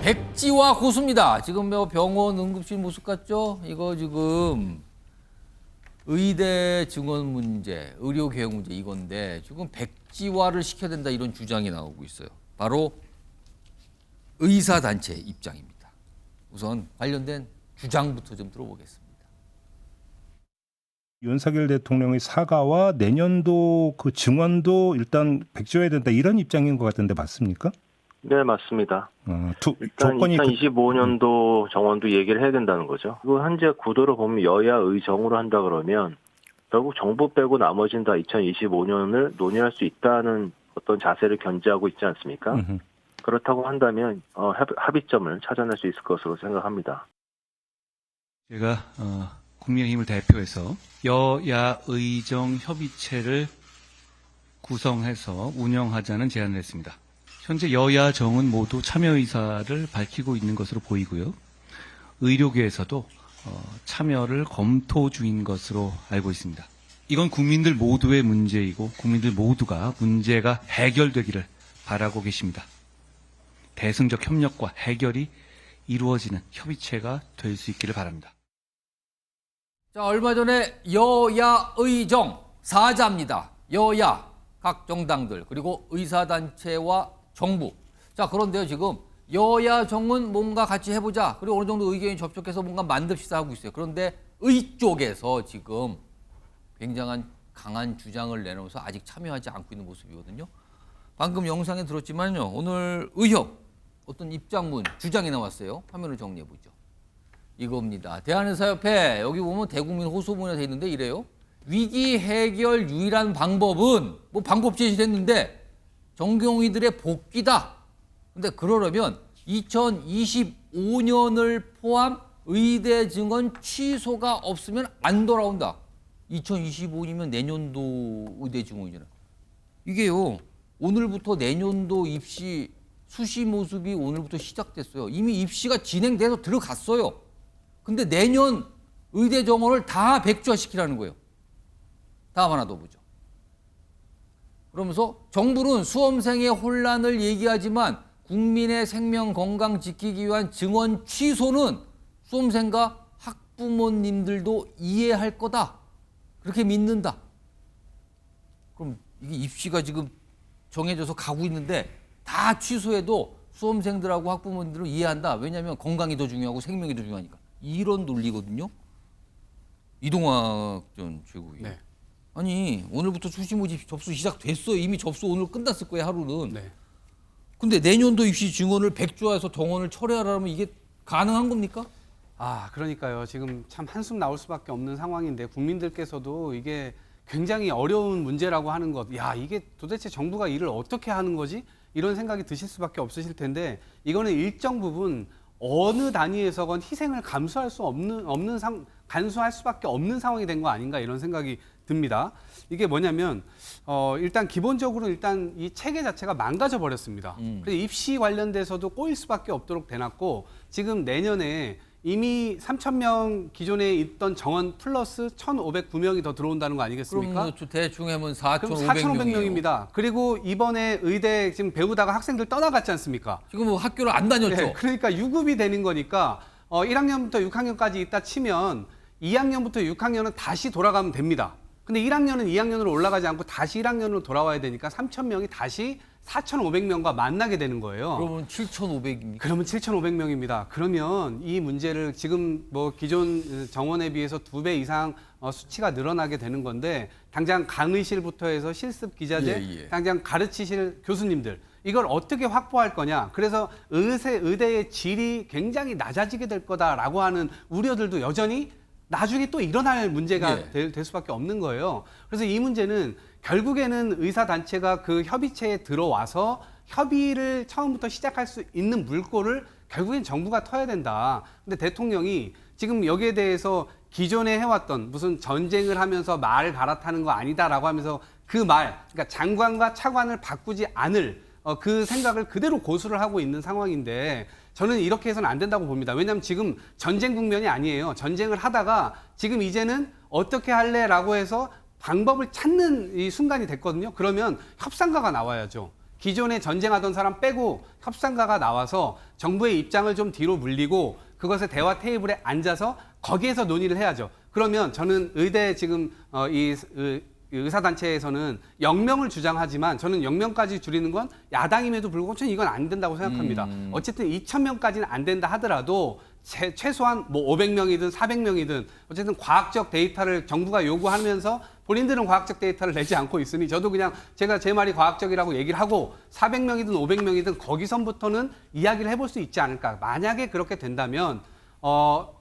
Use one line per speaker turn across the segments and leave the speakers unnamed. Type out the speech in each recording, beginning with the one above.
백지화 고수입니다. 지금 뭐 병원 응급실 모습 같죠? 이거 지금 의대 증원 문제, 의료 개혁 문제 이건데 지금 백지화를 시켜야 된다 이런 주장이 나오고 있어요. 바로 의사단체 입장입니다. 우선 관련된 주장부터 좀 들어보겠습니다.
윤석열 대통령의 사과와 내년도 그 증원도 일단 백지화해야 된다 이런 입장인 것 같은데 맞습니까?
네, 맞습니다.
일단 조건이
2025년도 정원도 얘기를 해야 된다는 거죠. 그리고 현재 구도로 보면 여야 의정으로 한다 그러면 결국 정부 빼고 나머지는 다 2025년을 논의할 수 있다는 어떤 자세를 견지하고 있지 않습니까? 그렇다고 한다면 합의점을 찾아낼 수 있을 것으로 생각합니다.
제가 국민의힘을 대표해서 여야 의정 협의체를 구성해서 운영하자는 제안을 했습니다. 현재 여야 정은 모두 참여 의사를 밝히고 있는 것으로 보이고요. 의료계에서도 참여를 검토 중인 것으로 알고 있습니다. 이건 국민들 모두의 문제이고 국민들 모두가 문제가 해결되기를 바라고 계십니다. 대승적 협력과 해결이 이루어지는 협의체가 될 수 있기를 바랍니다.
자, 얼마 전에 여야 의정 4자입니다. 여야 각 정당들 그리고 의사단체와 정부. 자, 그런데요 지금 여야 정은 뭔가 같이 해보자. 그리고 어느 정도 의견이 접촉해서 뭔가 만듭시다 하고 있어요. 그런데 의 쪽에서 지금 굉장한 강한 주장을 내놓으면서 아직 참여하지 않고 있는 모습이거든요. 방금 영상에 들었지만요. 오늘 의협 어떤 입장문, 주장이 나왔어요. 화면을 정리해보죠. 이겁니다. 대한의사협회 여기 보면 대국민 호소문에 돼 있는데 이래요. 위기 해결 유일한 방법은 뭐 방법 제시했는데 전경의들의 복귀다. 근데 그러려면 2025년을 포함 의대 증원 취소가 없으면 안 돌아온다. 2025년이면 내년도 의대 증원이잖아. 이게요. 오늘부터 내년도 입시 수시 모습이 오늘부터 시작됐어요. 이미 입시가 진행돼서 들어갔어요. 근데 내년 의대 정원을 다 백지화시키라는 거예요. 다음 하나 더 보죠. 그러면서 정부는 수험생의 혼란을 얘기하지만 국민의 생명 건강 지키기 위한 증원 취소는 수험생과 학부모님들도 이해할 거다. 그렇게 믿는다. 그럼 이게 입시가 지금 정해져서 가고 있는데 다 취소해도 수험생들하고 학부모님들은 이해한다. 왜냐하면 건강이 더 중요하고 생명이 더 중요하니까. 이런 논리거든요. 이동학 전 최고위원.
네.
아니 오늘부터 수시 모집 접수 시작됐어요. 이미 접수 오늘 끝났을 거예요. 하루는.
네.
근데 내년도 입시 증원을 백지화해서 정원을 철회하라면 이게 가능한 겁니까?
그러니까요. 지금 참 한숨 나올 수밖에 없는 상황인데 국민들께서도 이게 굉장히 어려운 문제라고 하는 것. 야, 이게 도대체 정부가 일을 어떻게 하는 거지? 이런 생각이 드실 수밖에 없으실 텐데 이거는 일정 부분 어느 단위에서건 희생을 감수할 수 간수할 수밖에 없는 상황이 된 거 아닌가 이런 생각이 듭니다. 이게 뭐냐면 일단 기본적으로 일단 이 체계 자체가 망가져 버렸습니다. 그래서 입시 관련돼서도 꼬일 수밖에 없도록 돼놨고 지금 내년에 이미 3,000명 기존에 있던 정원 플러스 1,509명이 더 들어온다는 거 아니겠습니까?
그럼 대충 하면
그럼
4,500명이에요.
4,500명입니다. 그리고 이번에 의대 지금 배우다가 학생들 떠나갔지 않습니까?
지금 뭐 학교를 안 다녔죠.
네, 그러니까 유급이 되는 거니까 1학년부터 6학년까지 있다 치면 2학년부터 6학년은 다시 돌아가면 됩니다. 근데 1학년은 2학년으로 올라가지 않고 다시 1학년으로 돌아와야 되니까 3,000명이 다시 4,500명과 만나게 되는 거예요.
그러면 7,500입니까?
그러면 7,500명입니다. 그러면 이 문제를 지금 뭐 기존 정원에 비해서 2배 이상 수치가 늘어나게 되는 건데 당장 강의실부터 해서 실습 기자재, 당장 가르치실 교수님들 이걸 어떻게 확보할 거냐. 그래서 의대의 질이 굉장히 낮아지게 될 거다라고 하는 우려들도 여전히 나중에 또 일어날 문제가 될 수밖에 없는 거예요. 그래서 이 문제는 결국에는 의사단체가 그 협의체에 들어와서 협의를 처음부터 시작할 수 있는 물꼬를 결국엔 정부가 터야 된다. 근데 대통령이 지금 여기에 대해서 기존에 해왔던 무슨 전쟁을 하면서 말 갈아타는 거 아니다라고 하면서 그 말, 그러니까 장관과 차관을 바꾸지 않을 그 생각을 그대로 고수를 하고 있는 상황인데 저는 이렇게 해서는 안 된다고 봅니다. 왜냐하면 지금 전쟁 국면이 아니에요. 전쟁을 하다가 지금 이제는 어떻게 할래라고 해서 방법을 찾는 이 순간이 됐거든요. 그러면 협상가가 나와야죠. 기존에 전쟁하던 사람 빼고 협상가가 나와서 정부의 입장을 좀 뒤로 물리고 그것을 대화 테이블에 앉아서 거기에서 논의를 해야죠. 그러면 저는 의대 지금 의사단체에서는 0명을 주장하지만 저는 0명까지 줄이는 건 야당임에도 불구하고 저는 이건 안 된다고 생각합니다. 어쨌든 2,000명까지는 안 된다 하더라도 최소한 뭐 500명이든 400명이든 어쨌든 과학적 데이터를 정부가 요구하면서 본인들은 과학적 데이터를 내지 않고 있으니 저도 그냥 제가 제 말이 과학적이라고 얘기를 하고 400명이든 500명이든 거기선부터는 이야기를 해볼 수 있지 않을까. 만약에 그렇게 된다면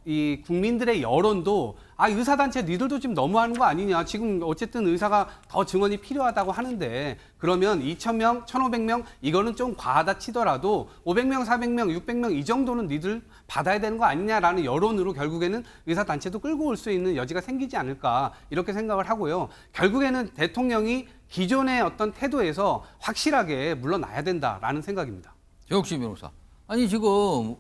이 국민들의 여론도 의사단체 니들도 지금 너무하는 거 아니냐. 지금 어쨌든 의사가 더 증언이 필요하다고 하는데 그러면 2,000명, 1,500명 이거는 좀 과하다 치더라도 500명, 400명, 600명 이 정도는 니들 받아야 되는 거 아니냐라는 여론으로 결국에는 의사단체도 끌고 올 수 있는 여지가 생기지 않을까 이렇게 생각을 하고요. 결국에는 대통령이 기존의 어떤 태도에서 확실하게 물러나야 된다라는 생각입니다.
역시 변호사. 아니 지금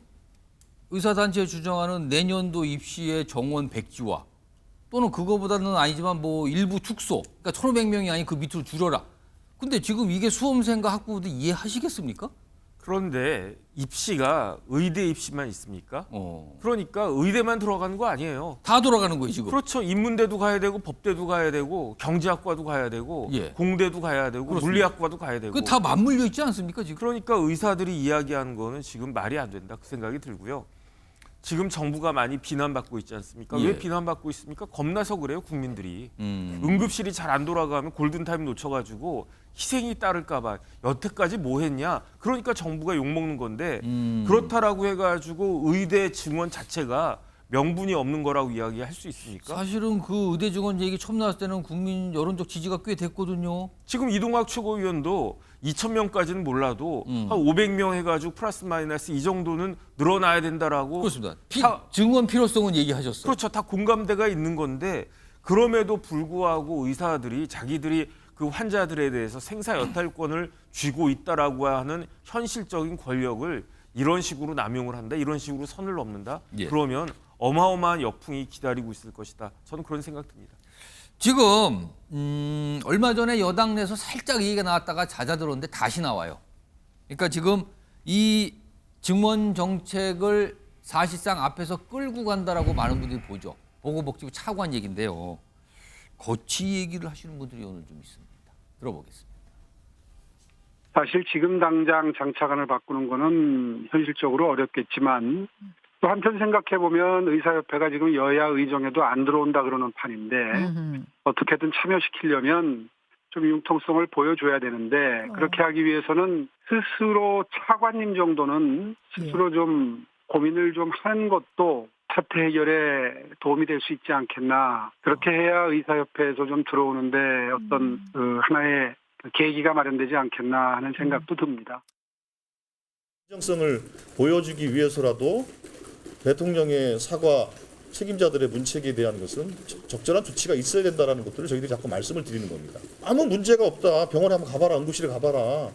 의사단체 주장하는 내년도 입시의 정원 백지화 또는 그거보다는 아니지만 뭐 일부 축소, 그러니까 1,500명이 아닌 그 밑으로 줄여라. 근데 지금 이게 수험생과 학부모들 이해하시겠습니까?
그런데 입시가 의대 입시만 있습니까? 그러니까 의대만 들어가는 거 아니에요.
다 돌아가는 거예요 지금.
그렇죠. 인문대도 가야 되고 법대도 가야 되고 경제학과도 가야 되고 공대도 가야 되고
그렇습니다.
물리학과도 가야 되고.
그 다 맞물려 있지 않습니까 지금?
그러니까 의사들이 이야기하는 거는 지금 말이 안 된다 그 생각이 들고요. 지금 정부가 많이 비난받고 있지 않습니까? 왜 비난받고 있습니까? 겁나서 그래요 국민들이. 응급실이 잘 안 돌아가면 골든타임 놓쳐가지고 희생이 따를까 봐 여태까지 뭐 했냐. 그러니까 정부가 욕먹는 건데 그렇다라고 해가지고 의대 증원 자체가 명분이 없는 거라고 이야기할 수 있습니까?
사실은 그 의대 증원 얘기 처음 나왔을 때는 국민 여론적 지지가 꽤 됐거든요.
지금 이동학 최고위원도 2,000명까지는 몰라도 한 500명 해가지고 플러스 마이너스 이 정도는 늘어나야 된다라고.
그렇습니다. 증원 필요성은 얘기하셨어요.
그렇죠. 다 공감대가 있는 건데 그럼에도 불구하고 의사들이 자기들이 그 환자들에 대해서 생사 여탈권을 쥐고 있다라고 하는 현실적인 권력을 이런 식으로 남용을 한다, 이런 식으로 선을 넘는다. 그러면 어마어마한 역풍이 기다리고 있을 것이다. 저는 그런 생각 듭니다.
지금 얼마 전에 여당 내에서 살짝 얘기가 나왔다가 잦아들었는데 다시 나와요. 그러니까 지금 이 증원 정책을 사실상 앞에서 끌고 간다라고 많은 분들이 보죠. 보건복지부 차관 얘기인데요. 거치 얘기를 하시는 분들이 오늘 좀 있습니다. 들어보겠습니다.
사실 지금 당장 장차관을 바꾸는 거는 현실적으로 어렵겠지만 또 한편 생각해보면 의사협회가 지금 여야 의정에도 안 들어온다 그러는 판인데 어떻게든 참여시키려면 좀 융통성을 보여줘야 되는데 그렇게 하기 위해서는 스스로 차관님 정도는 스스로 좀 고민을 좀 하는 것도 사태 해결에 도움이 될 수 있지 않겠나. 그렇게 해야 의사협회에서 좀 들어오는데 어떤 하나의 계기가 마련되지 않겠나 하는 생각도 듭니다.
진정성을 보여주기 위해서라도 대통령의 사과 책임자들의 문책에 대한 것은 적절한 조치가 있어야 된다는 것들을 저희들이 자꾸 말씀을 드리는 겁니다. 아무 문제가 없다. 병원에 한번 가봐라. 응급실에 가봐라.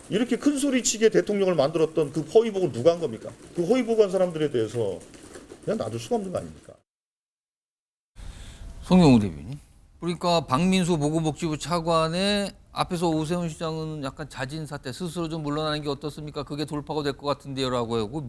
이렇게 큰 소리치게 대통령을 만들었던 그 허위복을 누가 한 겁니까? 그 허위복한 사람들에 대해서 그냥 놔둘 수가 없는 거 아닙니까?
송영우 대변인. 그러니까 박민수 보건복지부 차관의 앞에서 오세훈 시장은 약간 자진 사퇴 스스로 좀 물러나는 게 어떻습니까? 그게 돌파가 될 것 같은데요라고 하고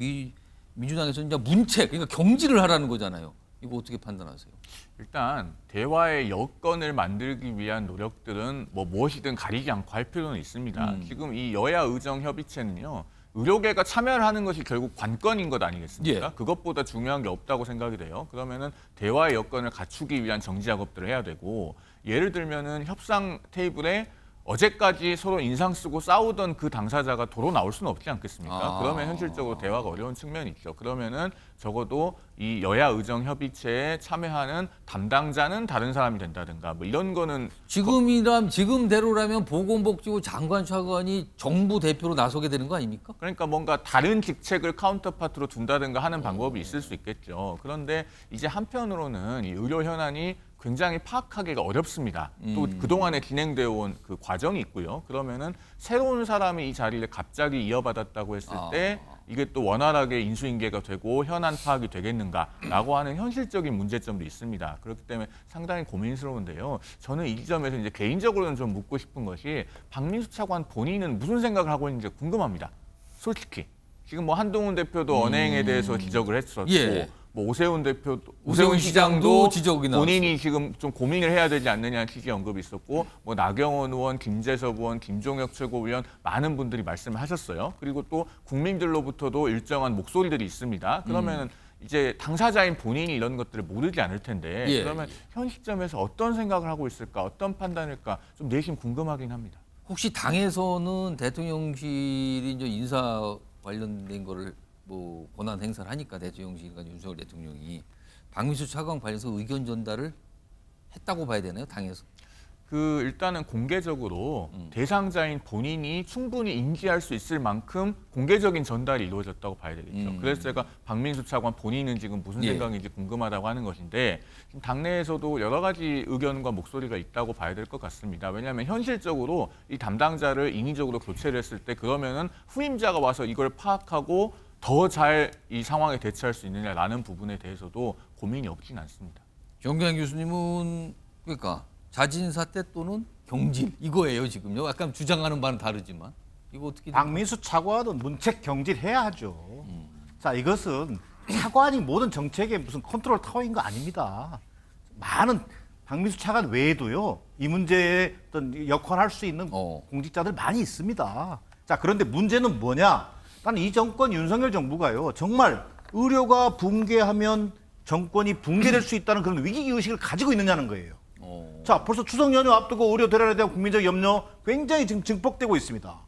민주당에서는 이제 문책, 그러니까 경질을 하라는 거잖아요. 이거 어떻게 판단하세요?
일단 대화의 여건을 만들기 위한 노력들은 무엇이든 가리지 않고 할 필요는 있습니다. 지금 이 여야 의정 협의체는요. 의료계가 참여를 하는 것이 결국 관건인 것 아니겠습니까? 그것보다 중요한 게 없다고 생각이 돼요. 그러면은 대화의 여건을 갖추기 위한 정지 작업들을 해야 되고 예를 들면은 협상 테이블에 어제까지 서로 인상 쓰고 싸우던 그 당사자가 도로 나올 수는 없지 않겠습니까? 그러면 현실적으로 대화가 어려운 측면이 있죠. 그러면은 적어도 이 여야 의정 협의체에 참여하는 담당자는 다른 사람이 된다든가 뭐 이런 거는
지금대로라면 보건복지부 장관 차관이 정부 대표로 나서게 되는 거 아닙니까?
그러니까 뭔가 다른 직책을 카운터파트로 둔다든가 하는 방법이 있을 수 있겠죠. 그런데 이제 한편으로는 이 의료 현안이 굉장히 파악하기가 어렵습니다. 또 그동안에 진행되어 온 그 과정이 있고요. 그러면은 새로운 사람이 이 자리를 갑자기 이어받았다고 했을 때 이게 또 원활하게 인수인계가 되고 현안 파악이 되겠는가라고 하는 현실적인 문제점도 있습니다. 그렇기 때문에 상당히 고민스러운데요. 저는 이 지점에서 이제 개인적으로는 좀 묻고 싶은 것이 박민수 차관 본인은 무슨 생각을 하고 있는지 궁금합니다. 솔직히 지금 뭐 한동훈 대표도 언행에 대해서 지적을 했었고.
예.
뭐
오세훈 시장도 지적이 나왔어요.
본인이 지금 좀 고민을 해야 되지 않느냐는 취지의 언급이 있었고 뭐 나경원 의원, 김재섭 의원, 김종혁 최고위원 많은 분들이 말씀을 하셨어요. 그리고 또 국민들로부터도 일정한 목소리들이 있습니다. 그러면은 이제 당사자인 본인이 이런 것들을 모르지 않을 텐데 그러면 현 시점에서 어떤 생각을 하고 있을까, 어떤 판단일까 좀 내심 궁금하긴 합니다.
혹시 당에서는 대통령실이 이제 인사 관련된 거를 뭐 권한 행사를 하니까 대통령실과 윤석열 대통령이 박민수 차관 관련해서 의견 전달을 했다고 봐야 되나요, 당에서?
그 일단은 공개적으로 대상자인 본인이 충분히 인지할 수 있을 만큼 공개적인 전달이 이루어졌다고 봐야 되겠죠. 그래서 제가 박민수 차관 본인은 지금 무슨 생각인지 궁금하다고 하는 것인데 지금 당내에서도 여러 가지 의견과 목소리가 있다고 봐야 될 것 같습니다. 왜냐하면 현실적으로 이 담당자를 인위적으로 교체를 했을 때 그러면은 후임자가 와서 이걸 파악하고 더 잘 이 상황에 대처할 수 있느냐라는 부분에 대해서도 고민이 없진 않습니다.
정경환 교수님은 그러니까 자진 사퇴 또는 경질 이거예요 지금요. 약간 주장하는 바는 다르지만 이거 어떻게?
박민수 차관은 문책 경질해야 하죠. 자, 이것은 차관이 모든 정책에 무슨 컨트롤 타워인 거 아닙니다. 많은 박민수 차관 외에도요 이 문제에 어떤 역할할 수 있는 공직자들 많이 있습니다. 자, 그런데 문제는 뭐냐? 나는 이 정권 윤석열 정부가요 정말 의료가 붕괴하면 정권이 붕괴될 수 있다는 그런 위기 의식을 가지고 있느냐는 거예요. 자, 벌써 추석 연휴 앞두고 의료 대란에 대한 국민적 염려 굉장히 지금 증폭되고 있습니다.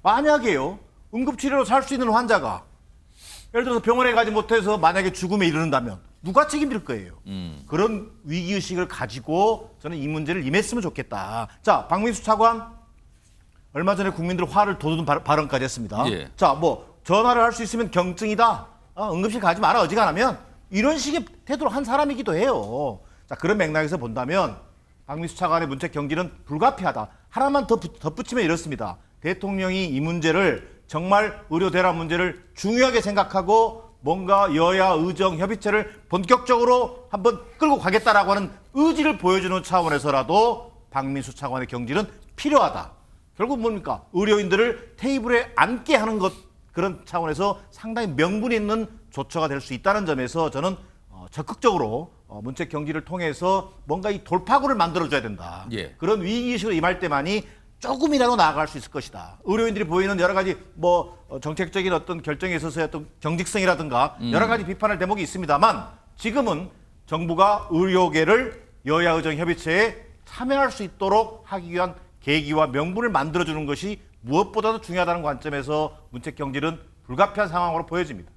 만약에요 응급치료로 살 수 있는 환자가 예를 들어서 병원에 가지 못해서 만약에 죽음에 이르는다면 누가 책임질 거예요. 그런 위기 의식을 가지고 저는 이 문제를 임했으면 좋겠다. 자, 박민수 차관 얼마 전에 국민들 화를 돋우는 발언까지 했습니다. 자, 뭐 전화를 할 수 있으면 경증이다. 응급실 가지 마라 어지간하면 이런 식의 태도를 한 사람이기도 해요. 자, 그런 맥락에서 본다면 박민수 차관의 문책 경질은 불가피하다. 하나만 더 덧붙이면 이렇습니다. 대통령이 이 문제를 정말 의료 대란 문제를 중요하게 생각하고 뭔가 여야 의정 협의체를 본격적으로 한번 끌고 가겠다라고 하는 의지를 보여주는 차원에서라도 박민수 차관의 경질은 필요하다. 결국 뭡니까? 의료인들을 테이블에 앉게 하는 것 그런 차원에서 상당히 명분이 있는 조처가 될 수 있다는 점에서 저는 적극적으로 문책 경질을 통해서 뭔가 이 돌파구를 만들어줘야 된다. 그런 위기의식으로 임할 때만이 조금이라도 나아갈 수 있을 것이다. 의료인들이 보이는 여러 가지 뭐 정책적인 어떤 결정에 있어서의 어떤 경직성이라든가 여러 가지 비판할 대목이 있습니다만 지금은 정부가 의료계를 여야 의정 협의체에 참여할 수 있도록 하기 위한 계기와 명분을 만들어주는 것이 무엇보다도 중요하다는 관점에서 문책 경질은 불가피한 상황으로 보여집니다.